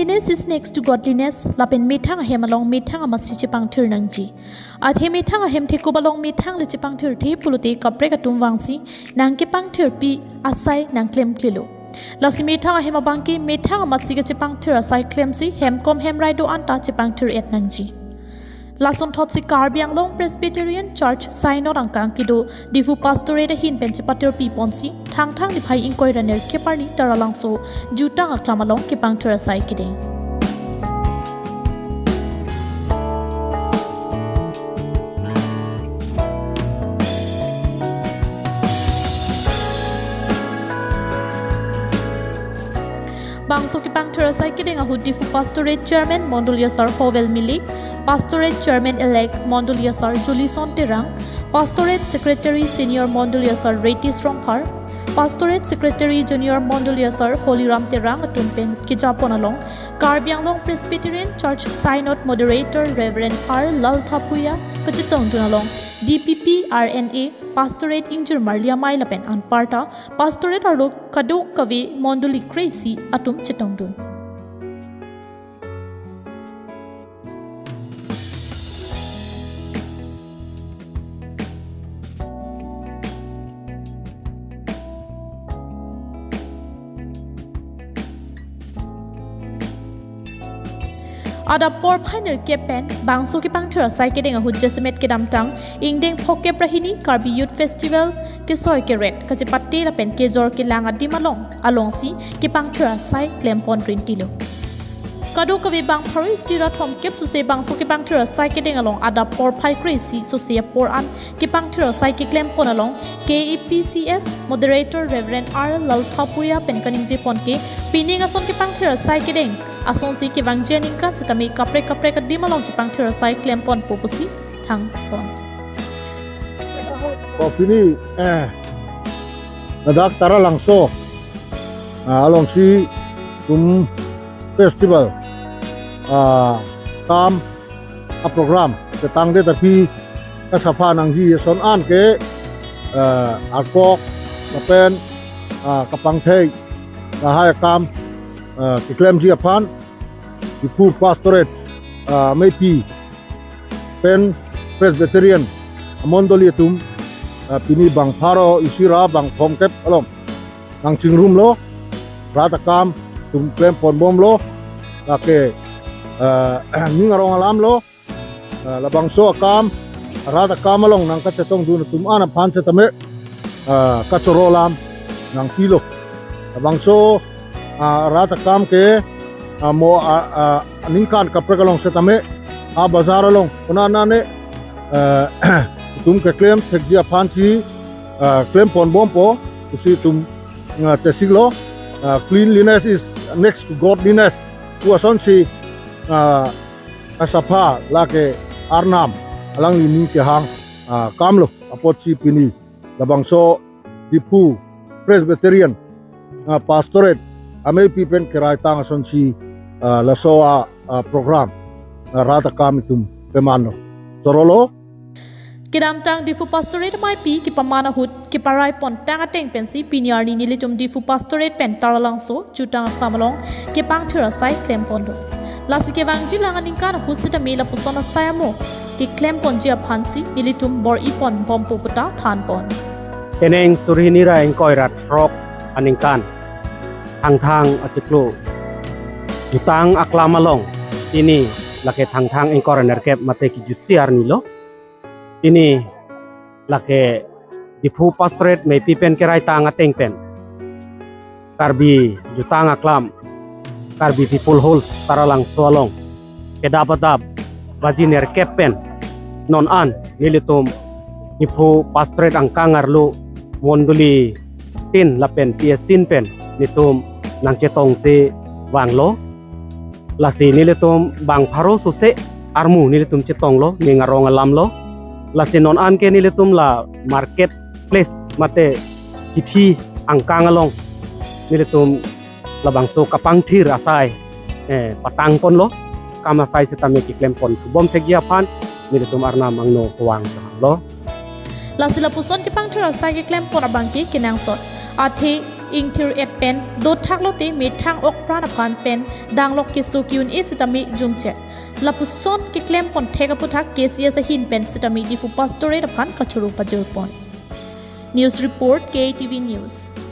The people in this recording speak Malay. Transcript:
Holiness is next to godliness. Lapen mithang ahem along mithang amat si kapangthir nangji. Athe mithang ahem the kubalong mithang le kapangthir the pulute kapre katum wangsi nang kapangthir pi asai nang klem klilo. Lasi mithang ahem abangki mithang amat si kapangthir asai chelangsi hem kom hem raido anta kapangthir et nangji. Lason thot si Karbi Jutang Presbyterian Church Sainot angkang kido Diphu Pastorate hin pencepatir pi ponsi thang di phai ingkoi raner keparni taralangso Jutang Aklam along kapangthir asai kedeng. Bangso kapangthir asai kedeng ahu Diphu Pastorate Chairman Mondulia Sar Hovel Milik, Pastorate Chairman-elect Mondulia Sar Julison Terang, Pastorate Secretary Senior Mondulia Sar Reti Strongphar, Pastorate Secretary Junior Mondulia Sar Holiram Terang atumpen kijapon along, Karbi Jutang Presbyterian Church Synod Moderator Reverend R. Lalthapuya kachitong along, DPP RNA Pastorate Injur Marlia Mailapen an Parta, Pastorate arlo kadok kave Monduli Crazy atum chitong dun. Ada por pioneer kepen bangso kapangthir asai kedeng ahu jesemet kedamtang ingdeng phoke prahini Karbi Youth Festival ke soy ke red kachipatti lapen ke jor ke langa dimalong alongsi kapangthir asai klempon rintilo kado kawe bang pharo sira thom kep suse bangso kapangthir asai kedeng along ada por phai crazy suse por an kapangthir asai ke klempon along KEPCS Moderator Reverend R. Lalthapuya penkaning jepon ke pining ason kapangthir asai kedeng ason si kibang jening kan setami kapre ka dimalong kapangthir asai klempon popusi thang pon. Kopini nadak tara langso along si festival kam a program setang de tapi kasapa nang ji son an ke akok kapen kapangthir hai kam kiklem ji apan Diphu Pastorate maybe pen Presbyterian Mondoli tum pini bang pharo isira bang phomkep alom nang chingrum lo ratakam tum klem pon bom lo lake ningarong alam lo labang so akam ratakam along nang katetong dun tum ana phan setame kachorolam nang kilo labang so ratakam ke mo ningkan kaprekalong setame bazar along unana ne tum ke claim thekja phansi claim pon bompo usi tum tesiglo cleanliness is next to godliness tu asonsi asapa lake arnam alang ini ke hang kamlo apotsi pini labangso Diphu Presbyterian Pastorate ame pipen kerai tang asonsi lasoa program rata kami tum pemano sorolo Kidamtang Diphu Pastorate mai pi ki pamana hut ki parai pon tang ateng pensi piniar ni nilitum Diphu Pastorate pen taralangso Jutang Aklam along ki pangthir asai klempon do lasi ke wangji langan ingkan hut sita mela pusona sayamo ki klempon ji aphansi nilitum bor ipon bompo puta than pon teneng surhini ra engkoirat rok aningkan thang atiklo Jutang Aklam along ini lake thang engkor nerkep mate ki jutsiar nilo ini lake Diphu Pastorate may pipen kerai tang ateng pen Karbi Jutang Aklam Karbi people holes taralang sualong kedabadab bajiner kepen non an nilitum Diphu Pastorate ang kangarlo monduli tin lapen PS tin pen nitum nang ketong si wanglo lasi nilitum bang pharo sose armu nilitum chetong lo ningarong alam lo lasi non an ke nilitum la market place mate kithi angkang along nilitum labang so kapangthir asai patang pon lo kama sai setame ki klempon bom tegia pan nilitum arna mangno kuang lo lasila puson ki pangthir asai ki klempon abangki kinang sot athe ingthir et pen do thaklote me thang ok prana pan pen danglok ke sukyun e sitami jumche lapuson ke klem pon thega puthak KCS a hin pen sitami Diphu Pastorate pan kachuru pajul pon. News report KTV News.